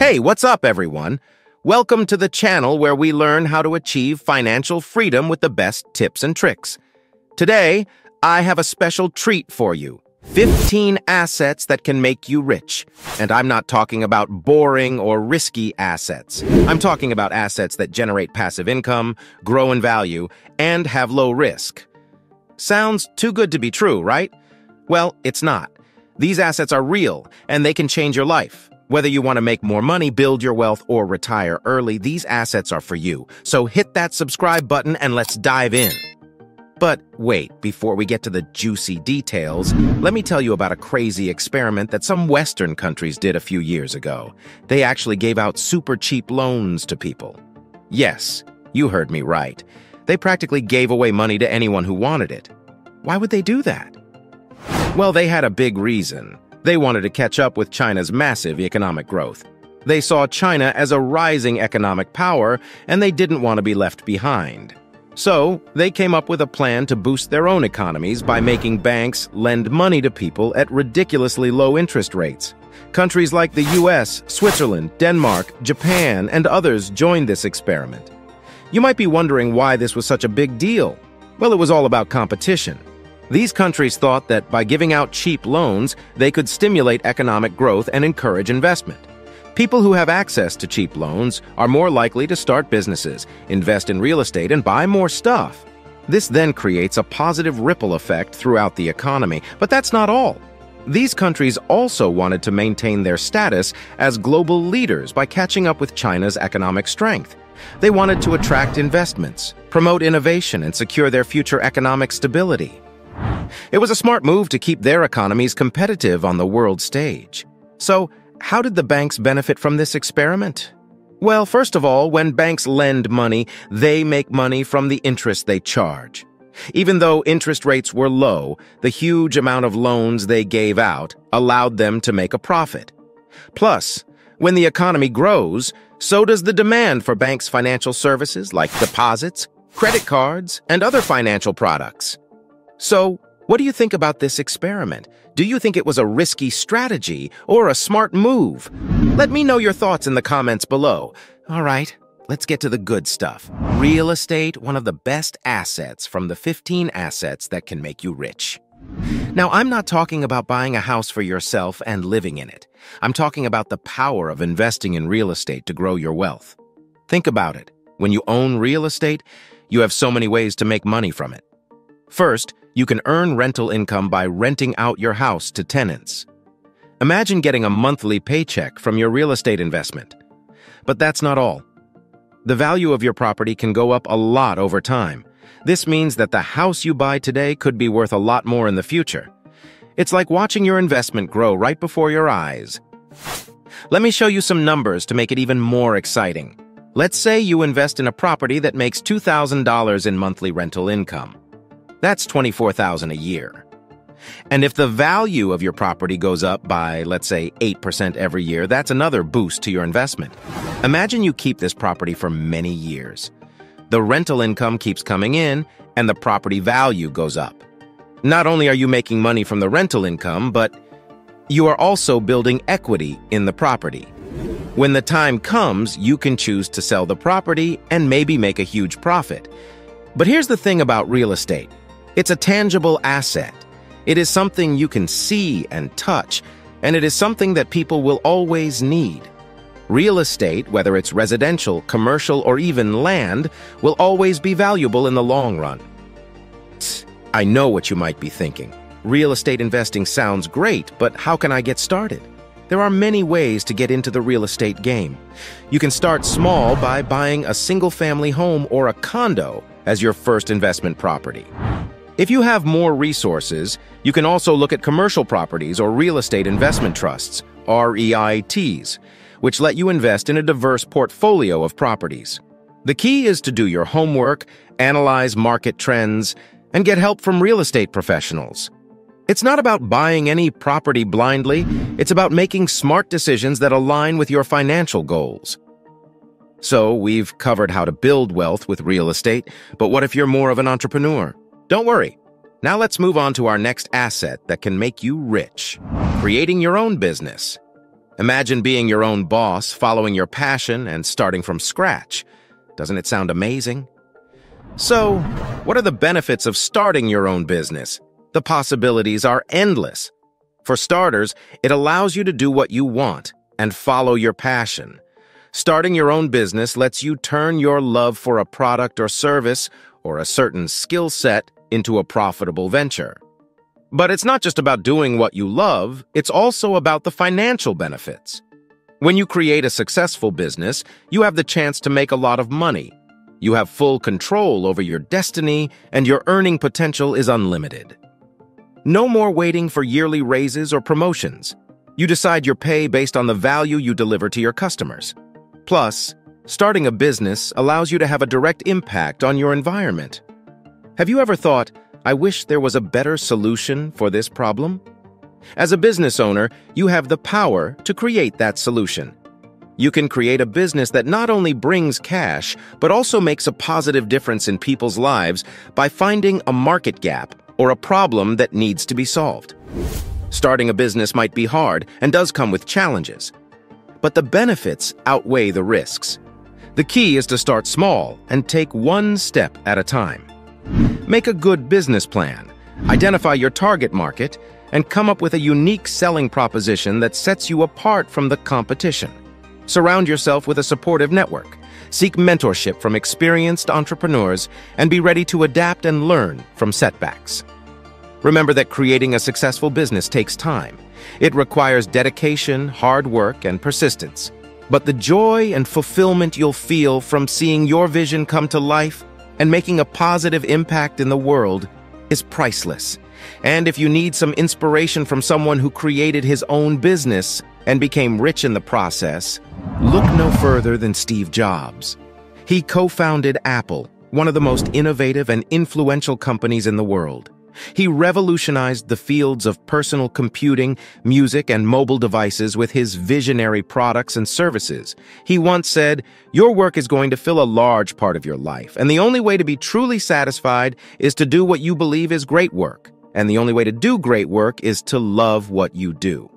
Hey, what's up, everyone? Welcome to the channel where we learn how to achieve financial freedom with the best tips and tricks. Today, I have a special treat for you. 15 assets that can make you rich. And I'm not talking about boring or risky assets. I'm talking about assets that generate passive income, grow in value, and have low risk. Sounds too good to be true, right? Well, it's not. These assets are real, and they can change your life. Whether you want to make more money, build your wealth, or retire early, these assets are for you. So hit that subscribe button and let's dive in. But wait, before we get to the juicy details, let me tell you about a crazy experiment that some Western countries did a few years ago. They actually gave out super cheap loans to people. Yes, you heard me right. They practically gave away money to anyone who wanted it. Why would they do that? Well, they had a big reason. They wanted to catch up with China's massive economic growth. They saw China as a rising economic power, and they didn't want to be left behind. So, they came up with a plan to boost their own economies by making banks lend money to people at ridiculously low interest rates. Countries like the US, Switzerland, Denmark, Japan, and others joined this experiment. You might be wondering why this was such a big deal. Well, it was all about competition. These countries thought that by giving out cheap loans, they could stimulate economic growth and encourage investment. People who have access to cheap loans are more likely to start businesses, invest in real estate, and buy more stuff. This then creates a positive ripple effect throughout the economy. But that's not all. These countries also wanted to maintain their status as global leaders by catching up with China's economic strength. They wanted to attract investments, promote innovation, and secure their future economic stability. It was a smart move to keep their economies competitive on the world stage. So, how did the banks benefit from this experiment? Well, first of all, when banks lend money, they make money from the interest they charge. Even though interest rates were low, the huge amount of loans they gave out allowed them to make a profit. Plus, when the economy grows, so does the demand for banks' financial services like deposits, credit cards, and other financial products. So, what do you think about this experiment? Do you think it was a risky strategy or a smart move? Let me know your thoughts in the comments below. All right, let's get to the good stuff. Real estate, one of the best assets from the 15 assets that can make you rich. Now, I'm not talking about buying a house for yourself and living in it. I'm talking about the power of investing in real estate to grow your wealth. Think about it. When you own real estate, you have so many ways to make money from it. First, you can earn rental income by renting out your house to tenants. Imagine getting a monthly paycheck from your real estate investment. But that's not all. The value of your property can go up a lot over time. This means that the house you buy today could be worth a lot more in the future. It's like watching your investment grow right before your eyes. Let me show you some numbers to make it even more exciting. Let's say you invest in a property that makes $2,000 in monthly rental income. That's $24,000 a year. And if the value of your property goes up by, let's say, 8% every year, that's another boost to your investment. Imagine you keep this property for many years. The rental income keeps coming in, and the property value goes up. Not only are you making money from the rental income, but you are also building equity in the property. When the time comes, you can choose to sell the property and maybe make a huge profit. But here's the thing about real estate. It's a tangible asset. It is something you can see and touch, and it is something that people will always need. Real estate, whether it's residential, commercial, or even land, will always be valuable in the long run. I know what you might be thinking. Real estate investing sounds great, but how can I get started? There are many ways to get into the real estate game. You can start small by buying a single-family home or a condo as your first investment property. If you have more resources, you can also look at commercial properties or real estate investment trusts, REITs, which let you invest in a diverse portfolio of properties. The key is to do your homework, analyze market trends, and get help from real estate professionals. It's not about buying any property blindly, it's about making smart decisions that align with your financial goals. So, we've covered how to build wealth with real estate, but what if you're more of an entrepreneur? Don't worry. Now let's move on to our next asset that can make you rich: creating your own business. Imagine being your own boss, following your passion, and starting from scratch. Doesn't it sound amazing? So, what are the benefits of starting your own business? The possibilities are endless. For starters, it allows you to do what you want and follow your passion. Starting your own business lets you turn your love for a product or service or a certain skill set into a profitable venture. But it's not just about doing what you love, it's also about the financial benefits. When you create a successful business, you have the chance to make a lot of money. You have full control over your destiny, and your earning potential is unlimited. No more waiting for yearly raises or promotions. You decide your pay based on the value you deliver to your customers. Plus, starting a business allows you to have a direct impact on your environment. Have you ever thought, I wish there was a better solution for this problem? As a business owner, you have the power to create that solution. You can create a business that not only brings cash, but also makes a positive difference in people's lives by finding a market gap or a problem that needs to be solved. Starting a business might be hard and does come with challenges, but the benefits outweigh the risks. The key is to start small and take one step at a time. Make a good business plan, identify your target market, and come up with a unique selling proposition that sets you apart from the competition. Surround yourself with a supportive network, seek mentorship from experienced entrepreneurs, and be ready to adapt and learn from setbacks. Remember that creating a successful business takes time. It requires dedication, hard work, and persistence. But the joy and fulfillment you'll feel from seeing your vision come to life and making a positive impact in the world is priceless. And if you need some inspiration from someone who created his own business and became rich in the process, look no further than Steve Jobs. He co-founded Apple, one of the most innovative and influential companies in the world. He revolutionized the fields of personal computing, music, and mobile devices with his visionary products and services. He once said, "Your work is going to fill a large part of your life, and the only way to be truly satisfied is to do what you believe is great work. And the only way to do great work is to love what you do."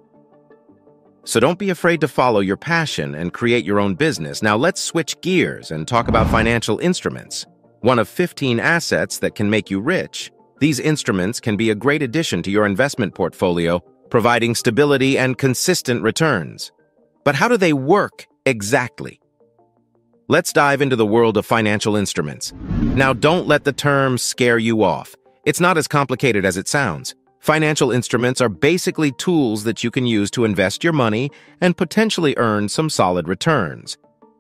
So don't be afraid to follow your passion and create your own business. Now let's switch gears and talk about financial instruments, one of 15 assets that can make you rich. These instruments can be a great addition to your investment portfolio, providing stability and consistent returns. But how do they work exactly? Let's dive into the world of financial instruments. Now, don't let the term scare you off. It's not as complicated as it sounds. Financial instruments are basically tools that you can use to invest your money and potentially earn some solid returns.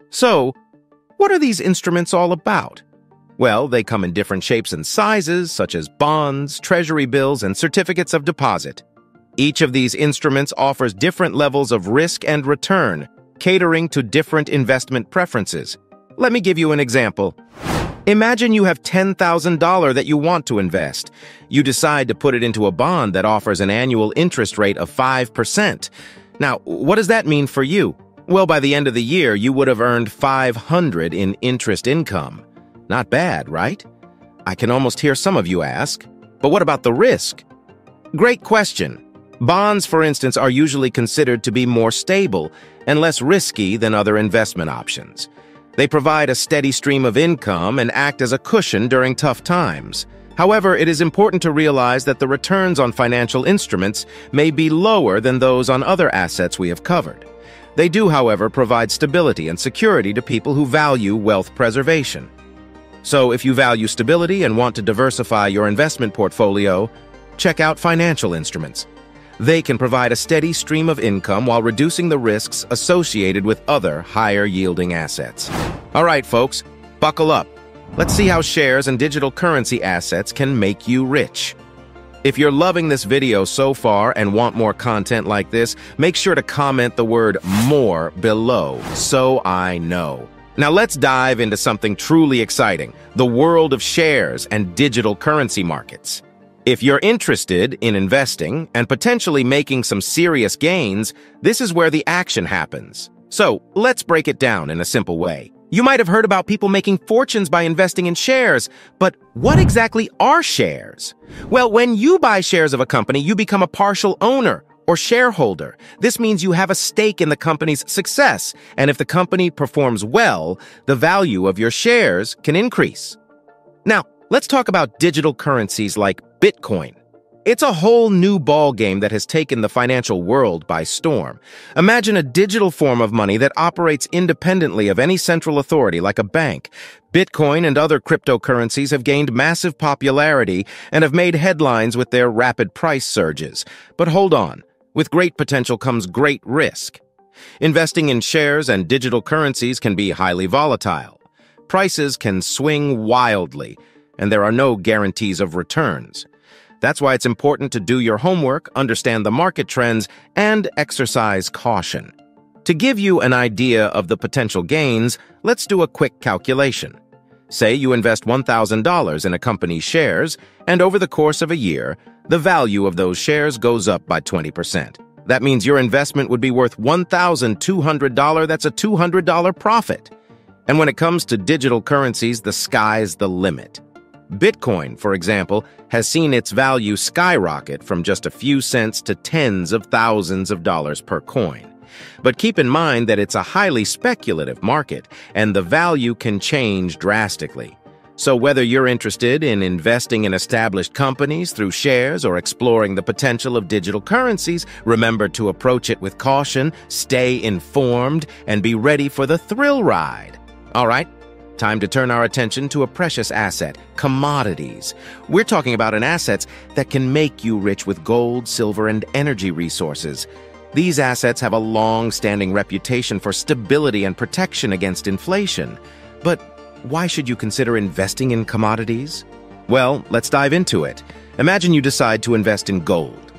So, what are these instruments all about? Well, they come in different shapes and sizes, such as bonds, treasury bills, and certificates of deposit. Each of these instruments offers different levels of risk and return, catering to different investment preferences. Let me give you an example. Imagine you have $10,000 that you want to invest. You decide to put it into a bond that offers an annual interest rate of 5%. Now, what does that mean for you? Well, by the end of the year, you would have earned $500 in interest income. Not bad, right? I can almost hear some of you ask, but what about the risk? Great question. Bonds, for instance, are usually considered to be more stable and less risky than other investment options. They provide a steady stream of income and act as a cushion during tough times. However, it is important to realize that the returns on financial instruments may be lower than those on other assets we have covered. They do, however, provide stability and security to people who value wealth preservation. So if you value stability and want to diversify your investment portfolio, check out financial instruments. They can provide a steady stream of income while reducing the risks associated with other higher-yielding assets. All right, folks, buckle up. Let's see how shares and digital currency assets can make you rich. If you're loving this video so far and want more content like this, make sure to comment the word "more" below so I know. Now let's dive into something truly exciting, the world of shares and digital currency markets. If you're interested in investing and potentially making some serious gains, this is where the action happens. So let's break it down in a simple way. You might have heard about people making fortunes by investing in shares, but what exactly are shares? Well, when you buy shares of a company, you become a partial owner, Or shareholder. This means you have a stake in the company's success, and if the company performs well, the value of your shares can increase. Now, let's talk about digital currencies like Bitcoin. It's a whole new ballgame that has taken the financial world by storm. Imagine a digital form of money that operates independently of any central authority like a bank. Bitcoin and other cryptocurrencies have gained massive popularity and have made headlines with their rapid price surges. But hold on, with great potential comes great risk. Investing in shares and digital currencies can be highly volatile. Prices can swing wildly, and there are no guarantees of returns. That's why it's important to do your homework, understand the market trends, and exercise caution. To give you an idea of the potential gains, let's do a quick calculation. Say you invest $1,000 in a company's shares, and over the course of a year, the value of those shares goes up by 20%. That means your investment would be worth $1,200. That's a $200 profit. And when it comes to digital currencies, the sky's the limit. Bitcoin, for example, has seen its value skyrocket from just a few cents to tens of thousands of dollars per coin. But keep in mind that it's a highly speculative market, and the value can change drastically. So whether you're interested in investing in established companies through shares or exploring the potential of digital currencies, remember to approach it with caution, stay informed, and be ready for the thrill ride. All right? Time to turn our attention to a precious asset, commodities. We're talking about assets that can make you rich with gold, silver, and energy resources. These assets have a long-standing reputation for stability and protection against inflation. But why should you consider investing in commodities? Well, let's dive into it. Imagine you decide to invest in gold.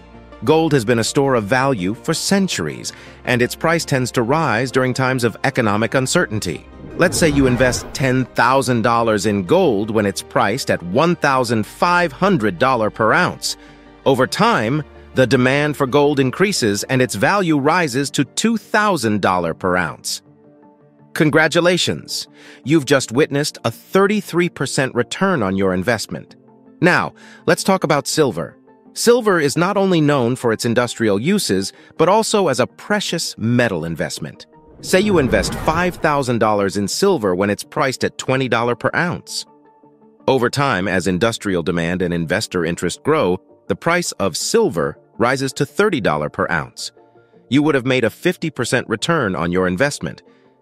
Gold has been a store of value for centuries, and its price tends to rise during times of economic uncertainty. Let's say you invest $10,000 in gold when it's priced at $1,500 per ounce. Over time, the demand for gold increases and its value rises to $2,000 per ounce. Congratulations! You've just witnessed a 33% return on your investment. Now, let's talk about silver. Silver is not only known for its industrial uses, but also as a precious metal investment. Say you invest $5,000 in silver when it's priced at $20 per ounce. Over time, as industrial demand and investor interest grow, the price of silver rises to $30 per ounce. You would have made a 50% return on your investment.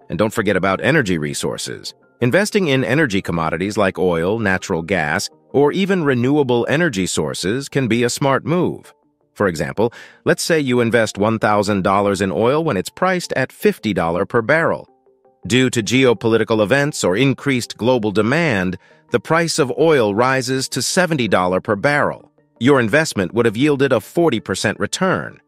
And don't forget about energy resources. Investing in energy commodities like oil, natural gas, or even renewable energy sources can be a smart move. For example, let's say you invest $1,000 in oil when it's priced at $50 per barrel. Due to geopolitical events or increased global demand, the price of oil rises to $70 per barrel. Your investment would have yielded a 40% return.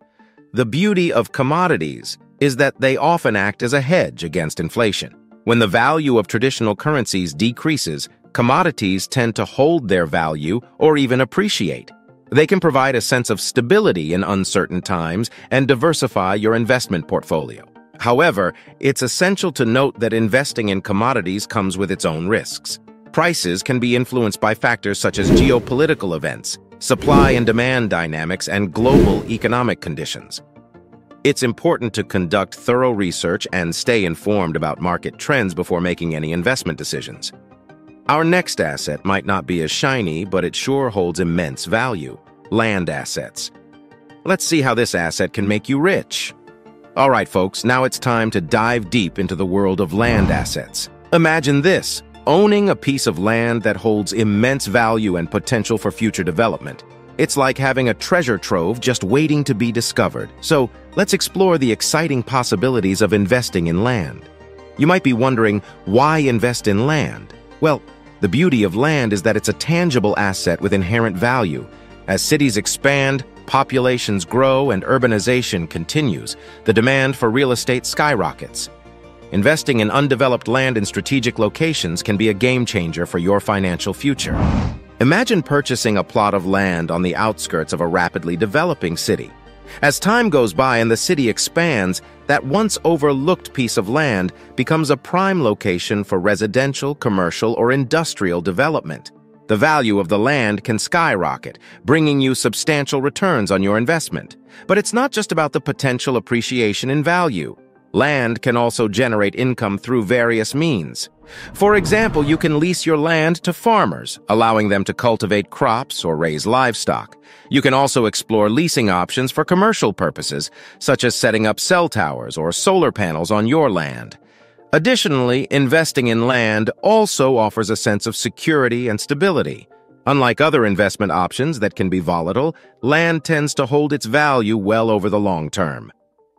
The beauty of commodities is that they often act as a hedge against inflation. When the value of traditional currencies decreases, commodities tend to hold their value or even appreciate. They can provide a sense of stability in uncertain times and diversify your investment portfolio. However, it's essential to note that investing in commodities comes with its own risks. Prices can be influenced by factors such as geopolitical events, supply and demand dynamics, and global economic conditions. It's important to conduct thorough research and stay informed about market trends before making any investment decisions. Our next asset might not be as shiny, but it sure holds immense value: land assets. Let's see how this asset can make you rich. All right, folks, now it's time to dive deep into the world of land assets. Imagine this: owning a piece of land that holds immense value and potential for future development. It's like having a treasure trove just waiting to be discovered. So let's explore the exciting possibilities of investing in land. You might be wondering, why invest in land? Well, the beauty of land is that it's a tangible asset with inherent value. As cities expand, populations grow, and urbanization continues, the demand for real estate skyrockets. Investing in undeveloped land in strategic locations can be a game-changer for your financial future. Imagine purchasing a plot of land on the outskirts of a rapidly developing city. As time goes by and the city expands, that once overlooked piece of land becomes a prime location for residential, commercial, or industrial development. The value of the land can skyrocket, bringing you substantial returns on your investment. But it's not just about the potential appreciation in value. Land can also generate income through various means. For example, you can lease your land to farmers, allowing them to cultivate crops or raise livestock. You can also explore leasing options for commercial purposes, such as setting up cell towers or solar panels on your land. Additionally, investing in land also offers a sense of security and stability. Unlike other investment options that can be volatile, land tends to hold its value well over the long term.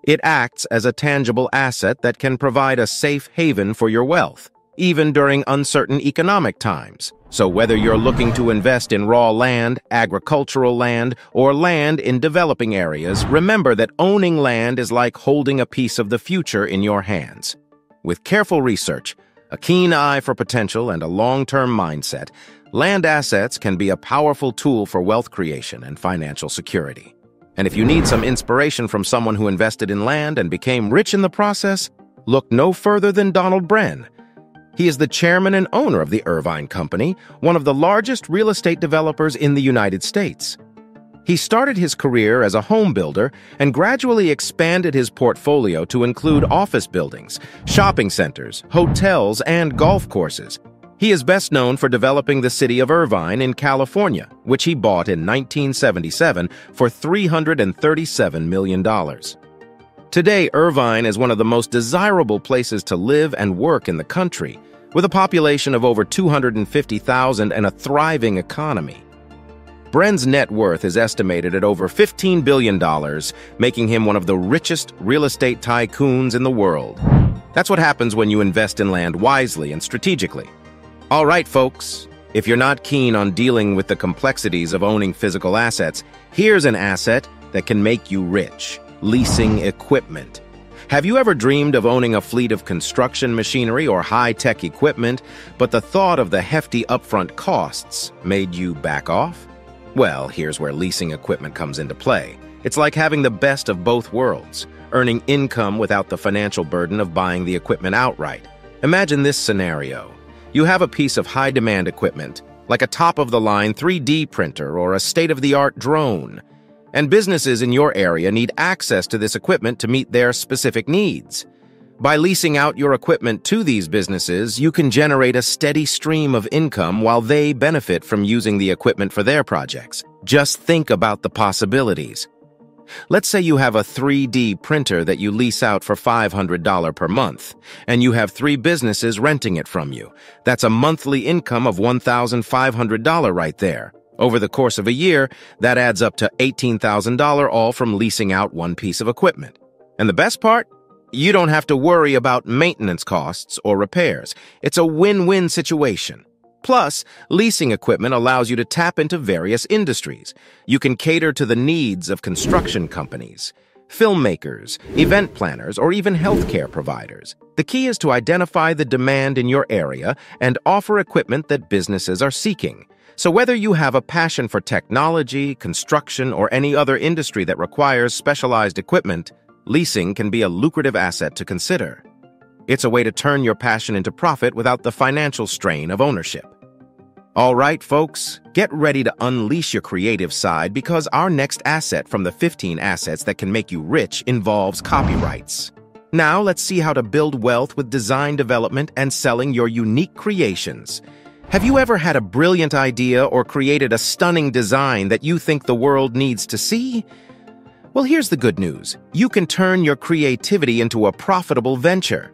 It acts as a tangible asset that can provide a safe haven for your wealth, even during uncertain economic times. So whether you're looking to invest in raw land, agricultural land, or land in developing areas, remember that owning land is like holding a piece of the future in your hands. With careful research, a keen eye for potential, and a long-term mindset, land assets can be a powerful tool for wealth creation and financial security. And if you need some inspiration from someone who invested in land and became rich in the process, look no further than Donald Bren. He is the chairman and owner of the Irvine Company, one of the largest real estate developers in the United States. He started his career as a home builder and gradually expanded his portfolio to include office buildings, shopping centers, hotels, and golf courses. He is best known for developing the city of Irvine in California, which he bought in 1977 for $337 million. Today, Irvine is one of the most desirable places to live and work in the country, with a population of over 250,000 and a thriving economy. Bren's net worth is estimated at over $15 billion, making him one of the richest real estate tycoons in the world. That's what happens when you invest in land wisely and strategically. All right, folks, if you're not keen on dealing with the complexities of owning physical assets, here's an asset that can make you rich: leasing equipment. Have you ever dreamed of owning a fleet of construction machinery or high-tech equipment, but the thought of the hefty upfront costs made you back off? Well, here's where leasing equipment comes into play. It's like having the best of both worlds, earning income without the financial burden of buying the equipment outright. Imagine this scenario. You have a piece of high-demand equipment, like a top-of-the-line 3D printer or a state-of-the-art drone. And businesses in your area need access to this equipment to meet their specific needs. By leasing out your equipment to these businesses, you can generate a steady stream of income while they benefit from using the equipment for their projects. Just think about the possibilities. Let's say you have a 3D printer that you lease out for $500 per month, and you have 3 businesses renting it from you. That's a monthly income of $1,500 right there. Over the course of a year, that adds up to $18,000, all from leasing out one piece of equipment. And the best part? You don't have to worry about maintenance costs or repairs. It's a win-win situation. Plus, leasing equipment allows you to tap into various industries. You can cater to the needs of construction companies, filmmakers, event planners, or even healthcare providers. The key is to identify the demand in your area and offer equipment that businesses are seeking. So whether you have a passion for technology, construction, or any other industry that requires specialized equipment, leasing can be a lucrative asset to consider. It's a way to turn your passion into profit without the financial strain of ownership. All right, folks, get ready to unleash your creative side because our next asset from the 15 assets that can make you rich involves copyrights. Now, let's see how to build wealth with design development and selling your unique creations. Have you ever had a brilliant idea or created a stunning design that you think the world needs to see? Well, here's the good news. You can turn your creativity into a profitable venture.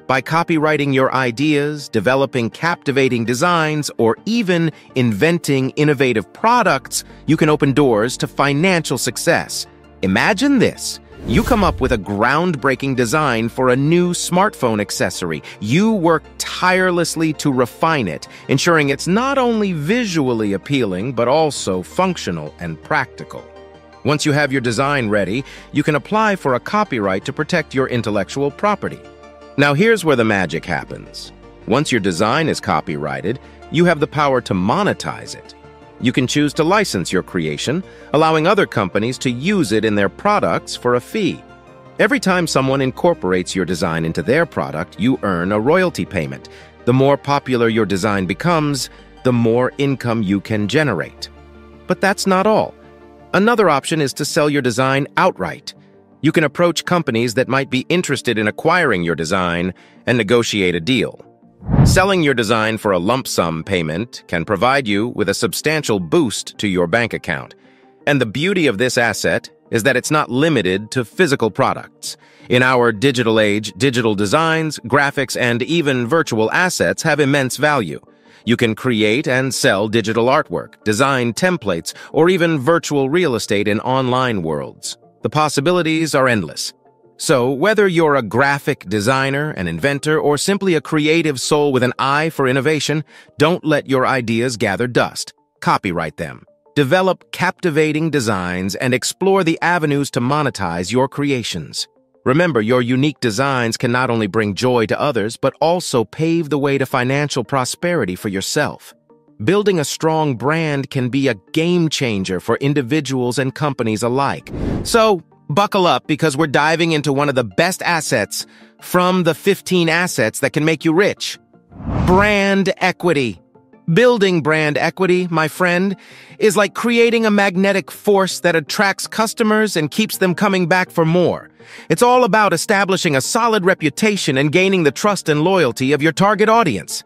By copywriting your ideas, developing captivating designs, or even inventing innovative products, you can open doors to financial success. Imagine this. You come up with a groundbreaking design for a new smartphone accessory. You work tirelessly to refine it, ensuring it's not only visually appealing, but also functional and practical. Once you have your design ready, you can apply for a copyright to protect your intellectual property. Now here's where the magic happens. Once your design is copyrighted, you have the power to monetize it. You can choose to license your creation, allowing other companies to use it in their products for a fee. Every time someone incorporates your design into their product, you earn a royalty payment. The more popular your design becomes, the more income you can generate. But that's not all. Another option is to sell your design outright. You can approach companies that might be interested in acquiring your design and negotiate a deal. Selling your design for a lump sum payment can provide you with a substantial boost to your bank account. And the beauty of this asset is that it's not limited to physical products. In our digital age, digital designs, graphics, and even virtual assets have immense value. You can create and sell digital artwork, design templates, or even virtual real estate in online worlds. The possibilities are endless. So, whether you're a graphic designer, an inventor, or simply a creative soul with an eye for innovation, don't let your ideas gather dust. Copyright them. Develop captivating designs and explore the avenues to monetize your creations. Remember, your unique designs can not only bring joy to others, but also pave the way to financial prosperity for yourself. Building a strong brand can be a game changer for individuals and companies alike. So, buckle up because we're diving into one of the best assets from the 15 assets that can make you rich. Brand equity. Building brand equity, my friend, is like creating a magnetic force that attracts customers and keeps them coming back for more. It's all about establishing a solid reputation and gaining the trust and loyalty of your target audience.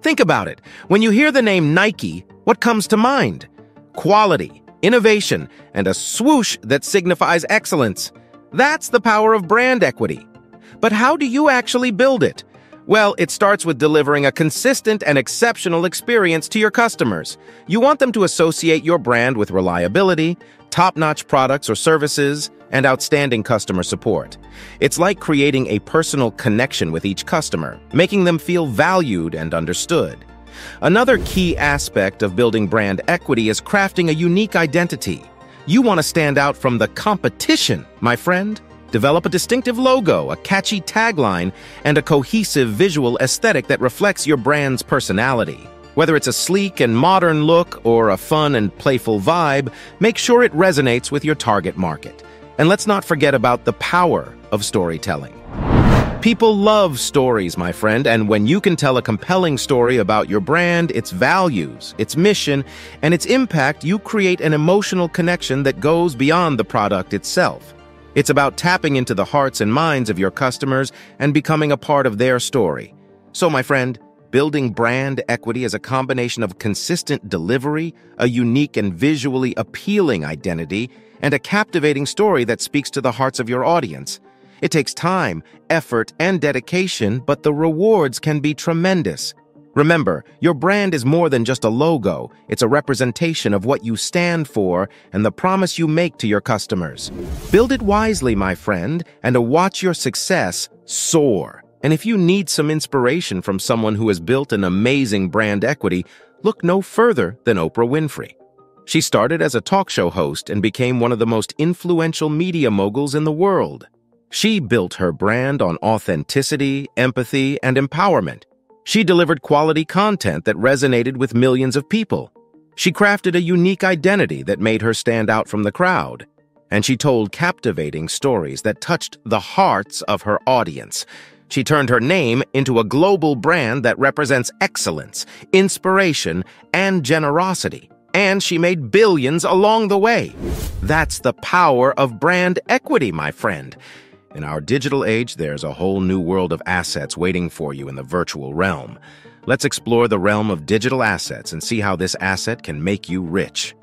Think about it. When you hear the name Nike, what comes to mind? Quality, innovation, and a swoosh that signifies excellence. That's the power of brand equity. But how do you actually build it? Well, it starts with delivering a consistent and exceptional experience to your customers. You want them to associate your brand with reliability, top-notch products or services, and outstanding customer support. It's like creating a personal connection with each customer, making them feel valued and understood. Another key aspect of building brand equity is crafting a unique identity. You want to stand out from the competition, my friend. Develop a distinctive logo, a catchy tagline, and a cohesive visual aesthetic that reflects your brand's personality. Whether it's a sleek and modern look or a fun and playful vibe, make sure it resonates with your target market. And let's not forget about the power of storytelling. People love stories, my friend, and when you can tell a compelling story about your brand, its values, its mission, and its impact, you create an emotional connection that goes beyond the product itself. It's about tapping into the hearts and minds of your customers and becoming a part of their story. So, my friend, building brand equity is a combination of consistent delivery, a unique and visually appealing identity, and a captivating story that speaks to the hearts of your audience. It takes time, effort, and dedication, but the rewards can be tremendous. Remember, your brand is more than just a logo. It's a representation of what you stand for and the promise you make to your customers. Build it wisely, my friend, and watch your success soar. And if you need some inspiration from someone who has built an amazing brand equity, look no further than Oprah Winfrey. She started as a talk show host and became one of the most influential media moguls in the world. She built her brand on authenticity, empathy, and empowerment. She delivered quality content that resonated with millions of people. She crafted a unique identity that made her stand out from the crowd. And she told captivating stories that touched the hearts of her audience. She turned her name into a global brand that represents excellence, inspiration, and generosity. And she made billions along the way. That's the power of brand equity, my friend. In our digital age, there's a whole new world of assets waiting for you in the virtual realm. Let's explore the realm of digital assets and see how this asset can make you rich.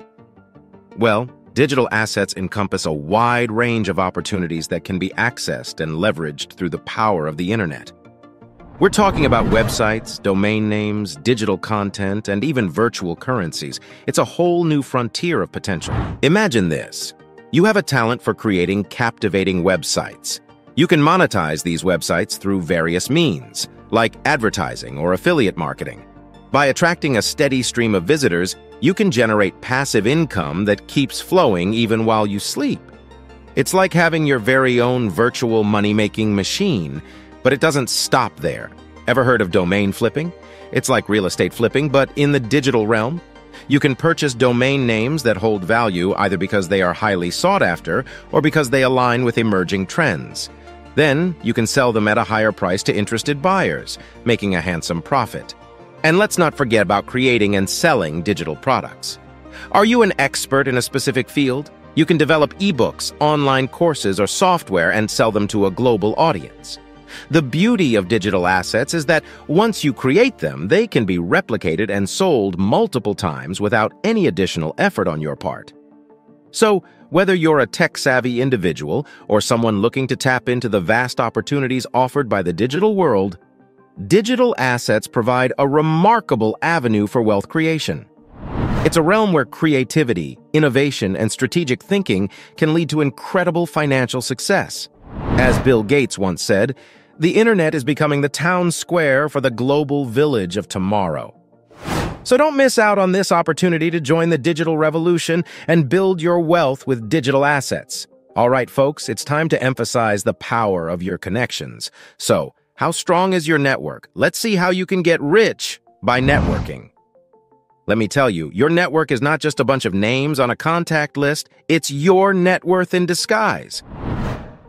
Well, digital assets encompass a wide range of opportunities that can be accessed and leveraged through the power of the internet. We're talking about websites, domain names, digital content, and even virtual currencies. It's a whole new frontier of potential. Imagine this. You have a talent for creating captivating websites. You can monetize these websites through various means, like advertising or affiliate marketing. By attracting a steady stream of visitors, you can generate passive income that keeps flowing even while you sleep. It's like having your very own virtual money-making machine, but it doesn't stop there. Ever heard of domain flipping? It's like real estate flipping, but in the digital realm. You can purchase domain names that hold value either because they are highly sought after or because they align with emerging trends. Then, you can sell them at a higher price to interested buyers, making a handsome profit. And let's not forget about creating and selling digital products. Are you an expert in a specific field? You can develop ebooks, online courses, or software and sell them to a global audience. The beauty of digital assets is that once you create them, they can be replicated and sold multiple times without any additional effort on your part. So, whether you're a tech-savvy individual or someone looking to tap into the vast opportunities offered by the digital world, digital assets provide a remarkable avenue for wealth creation. It's a realm where creativity, innovation, and strategic thinking can lead to incredible financial success. As Bill Gates once said, the internet is becoming the town square for the global village of tomorrow. So don't miss out on this opportunity to join the digital revolution and build your wealth with digital assets. All right, folks, it's time to emphasize the power of your connections. So, how strong is your network? Let's see how you can get rich by networking. Let me tell you, your network is not just a bunch of names on a contact list, it's your net worth in disguise.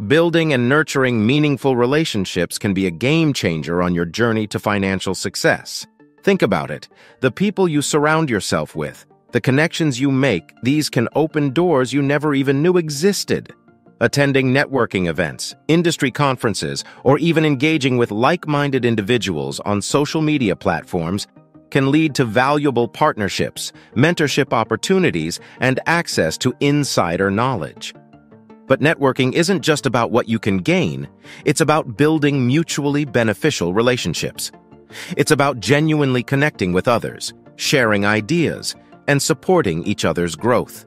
Building and nurturing meaningful relationships can be a game changer on your journey to financial success. Think about it. The people you surround yourself with, the connections you make, these can open doors you never even knew existed. Attending networking events, industry conferences, or even engaging with like-minded individuals on social media platforms can lead to valuable partnerships, mentorship opportunities, and access to insider knowledge. But networking isn't just about what you can gain, it's about building mutually beneficial relationships. It's about genuinely connecting with others, sharing ideas, and supporting each other's growth.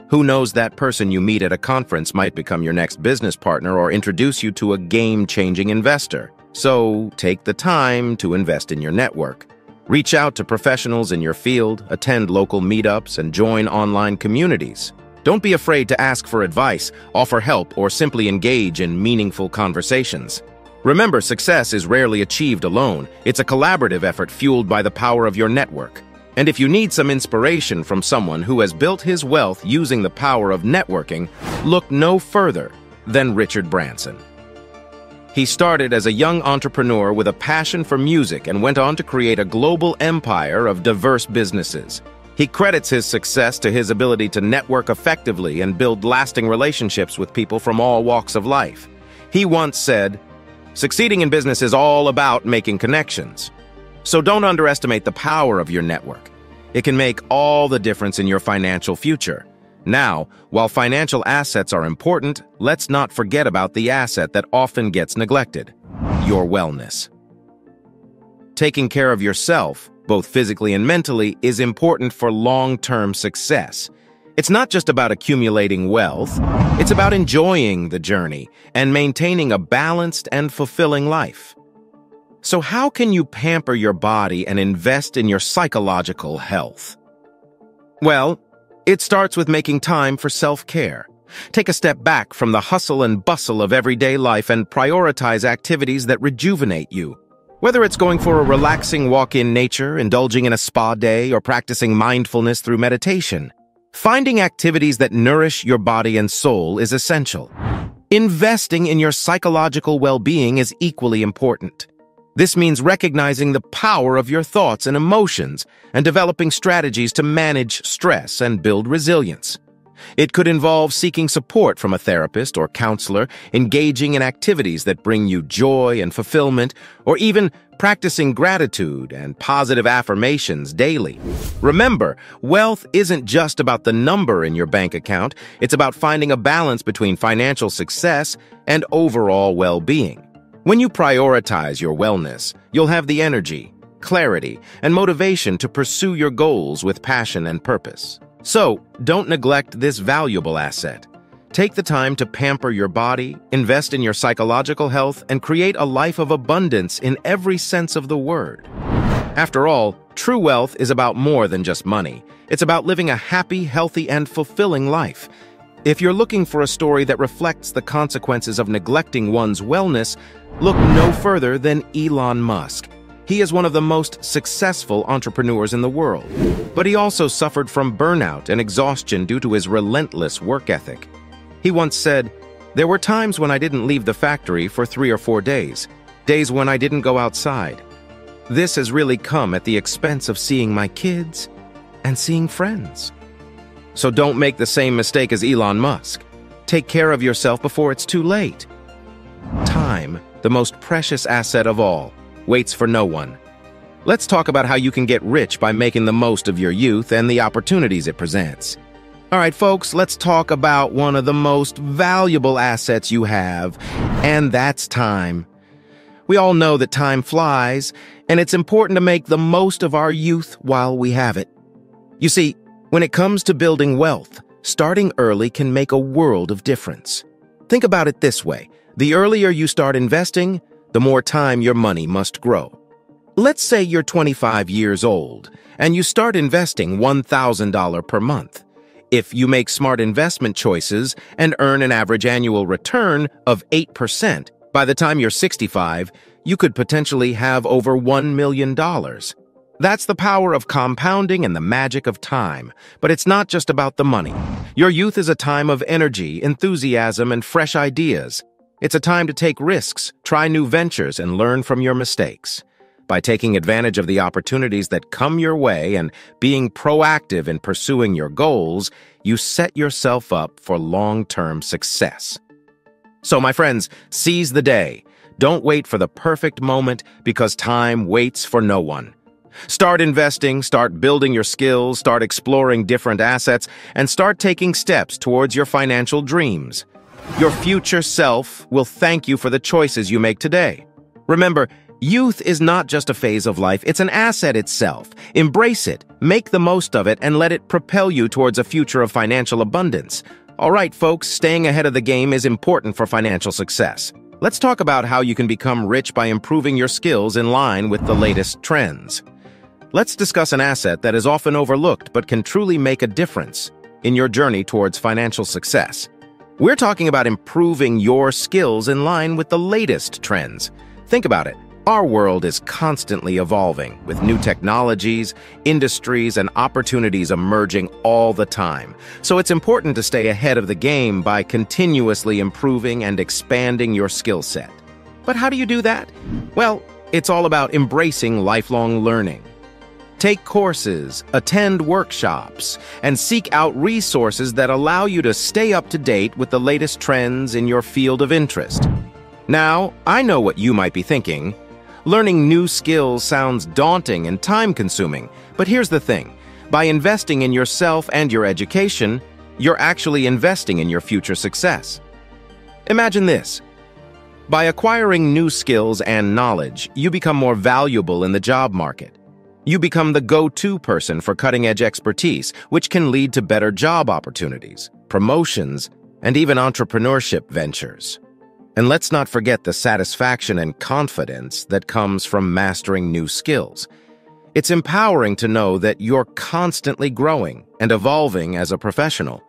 Who knows, that person you meet at a conference might become your next business partner or introduce you to a game-changing investor. So take the time to invest in your network. Reach out to professionals in your field, attend local meetups, and join online communities. Don't be afraid to ask for advice, offer help, or simply engage in meaningful conversations. Remember, success is rarely achieved alone. It's a collaborative effort fueled by the power of your network. And if you need some inspiration from someone who has built his wealth using the power of networking, look no further than Richard Branson. He started as a young entrepreneur with a passion for music and went on to create a global empire of diverse businesses. He credits his success to his ability to network effectively and build lasting relationships with people from all walks of life. He once said, "Succeeding in business is all about making connections." So don't underestimate the power of your network. It can make all the difference in your financial future. Now, while financial assets are important, let's not forget about the asset that often gets neglected: your wellness. Taking care of yourself, both physically and mentally, is important for long-term success. It's not just about accumulating wealth, it's about enjoying the journey and maintaining a balanced and fulfilling life. So how can you pamper your body and invest in your psychological health? Well, it starts with making time for self-care. Take a step back from the hustle and bustle of everyday life and prioritize activities that rejuvenate you. Whether it's going for a relaxing walk in nature, indulging in a spa day, or practicing mindfulness through meditation, finding activities that nourish your body and soul is essential. Investing in your psychological well-being is equally important. This means recognizing the power of your thoughts and emotions and developing strategies to manage stress and build resilience. It could involve seeking support from a therapist or counselor, engaging in activities that bring you joy and fulfillment, or even practicing gratitude and positive affirmations daily. Remember, wealth isn't just about the number in your bank account, it's about finding a balance between financial success and overall well-being. When you prioritize your wellness, you'll have the energy, clarity, and motivation to pursue your goals with passion and purpose. So, don't neglect this valuable asset. Take the time to pamper your body, invest in your psychological health, and create a life of abundance in every sense of the word. After all, true wealth is about more than just money. It's about living a happy, healthy, and fulfilling life. If you're looking for a story that reflects the consequences of neglecting one's wellness, look no further than Elon Musk. He is one of the most successful entrepreneurs in the world, but he also suffered from burnout and exhaustion due to his relentless work ethic. He once said, "There were times when I didn't leave the factory for 3 or 4 days, days when I didn't go outside. this has really come at the expense of seeing my kids and seeing friends. So don't make the same mistake as Elon Musk. Take care of yourself before it's too late. Time, the most precious asset of all, waits for no one. Let's talk about how you can get rich by making the most of your youth and the opportunities it presents. All right, folks, let's talk about one of the most valuable assets you have, and that's time. We all know that time flies, and it's important to make the most of our youth while we have it. You see, when it comes to building wealth, starting early can make a world of difference. Think about it this way. The earlier you start investing, the more time your money must grow. Let's say you're 25 years old, and you start investing $1,000 per month. If you make smart investment choices and earn an average annual return of 8%, by the time you're 65, you could potentially have over $1 million. That's the power of compounding and the magic of time. But it's not just about the money. Your youth is a time of energy, enthusiasm, and fresh ideas. It's a time to take risks, try new ventures, and learn from your mistakes. By taking advantage of the opportunities that come your way and being proactive in pursuing your goals, you set yourself up for long-term success. So, my friends, seize the day. Don't wait for the perfect moment because time waits for no one. Start investing, start building your skills, start exploring different assets, and start taking steps towards your financial dreams. Your future self will thank you for the choices you make today. Remember, youth is not just a phase of life, it's an asset itself. Embrace it, make the most of it, and let it propel you towards a future of financial abundance. All right, folks, staying ahead of the game is important for financial success. Let's talk about how you can become rich by improving your skills in line with the latest trends. Let's discuss an asset that is often overlooked but can truly make a difference in your journey towards financial success. We're talking about improving your skills in line with the latest trends. Think about it. Our world is constantly evolving, with new technologies, industries, and opportunities emerging all the time. So it's important to stay ahead of the game by continuously improving and expanding your skill set. But how do you do that? Well, it's all about embracing lifelong learning. Take courses, attend workshops, and seek out resources that allow you to stay up to date with the latest trends in your field of interest. Now, I know what you might be thinking. Learning new skills sounds daunting and time-consuming, but here's the thing. By investing in yourself and your education, you're actually investing in your future success. Imagine this. By acquiring new skills and knowledge, you become more valuable in the job market. You become the go-to person for cutting-edge expertise, which can lead to better job opportunities, promotions, and even entrepreneurship ventures. And let's not forget the satisfaction and confidence that comes from mastering new skills. It's empowering to know that you're constantly growing and evolving as a professional.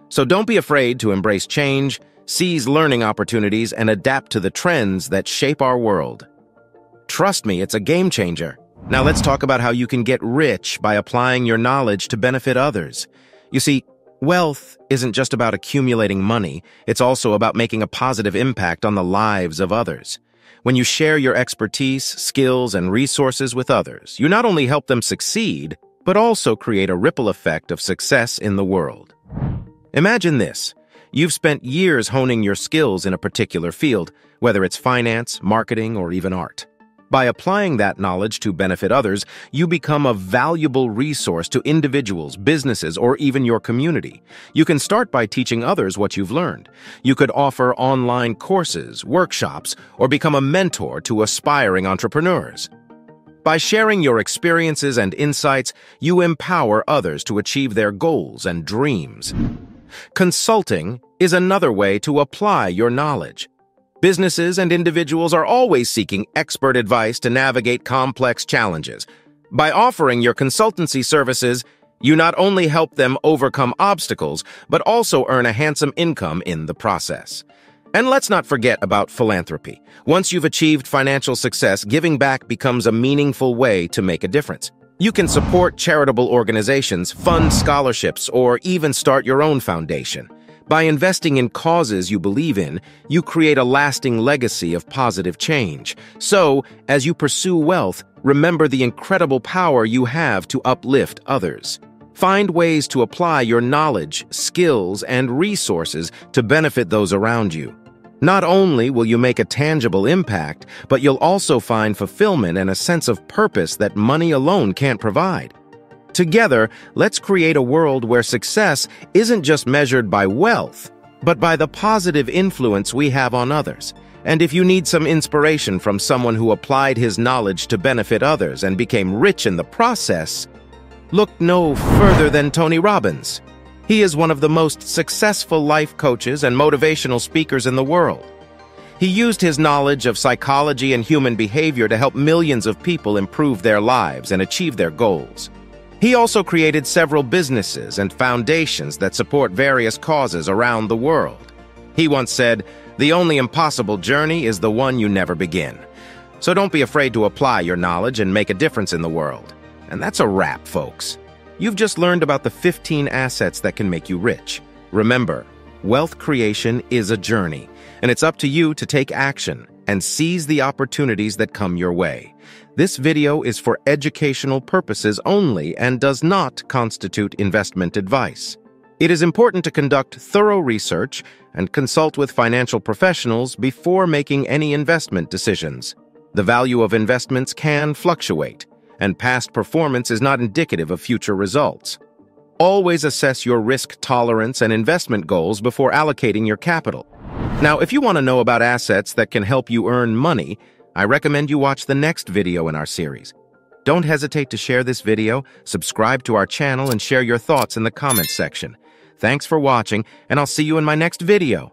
So don't be afraid to embrace change, seize learning opportunities, and adapt to the trends that shape our world. Trust me, it's a game changer. Now let's talk about how you can get rich by applying your knowledge to benefit others. You see, wealth isn't just about accumulating money, it's also about making a positive impact on the lives of others. When you share your expertise, skills, and resources with others, you not only help them succeed, but also create a ripple effect of success in the world. Imagine this. You've spent years honing your skills in a particular field, whether it's finance, marketing, or even art. By applying that knowledge to benefit others, you become a valuable resource to individuals, businesses, or even your community. You can start by teaching others what you've learned. You could offer online courses, workshops, or become a mentor to aspiring entrepreneurs. By sharing your experiences and insights, you empower others to achieve their goals and dreams. Consulting is another way to apply your knowledge. Businesses and individuals are always seeking expert advice to navigate complex challenges. By offering your consultancy services, you not only help them overcome obstacles, but also earn a handsome income in the process. And let's not forget about philanthropy. Once you've achieved financial success, giving back becomes a meaningful way to make a difference. You can support charitable organizations, fund scholarships, or even start your own foundation. By investing in causes you believe in, you create a lasting legacy of positive change. So, as you pursue wealth, Remember the incredible power you have to uplift others. Find ways to apply your knowledge, skills, and resources to benefit those around you. Not only will you make a tangible impact, but you'll also find fulfillment and a sense of purpose that money alone can't provide. Together, let's create a world where success isn't just measured by wealth, but by the positive influence we have on others. And if you need some inspiration from someone who applied his knowledge to benefit others and became rich in the process, look no further than Tony Robbins. He is one of the most successful life coaches and motivational speakers in the world. He used his knowledge of psychology and human behavior to help millions of people improve their lives and achieve their goals. He also created several businesses and foundations that support various causes around the world. He once said, "The only impossible journey is the one you never begin." So don't be afraid to apply your knowledge and make a difference in the world. And that's a wrap, folks. You've just learned about the 15 assets that can make you rich. Remember, wealth creation is a journey, and it's up to you to take action and seize the opportunities that come your way. This video is for educational purposes only and does not constitute investment advice. It is important to conduct thorough research and consult with financial professionals before making any investment decisions. The value of investments can fluctuate, and past performance is not indicative of future results. Always assess your risk tolerance and investment goals before allocating your capital. Now, if you want to know about assets that can help you earn money, I recommend you watch the next video in our series. Don't hesitate to share this video, subscribe to our channel, and share your thoughts in the comments section. Thanks for watching, and I'll see you in my next video.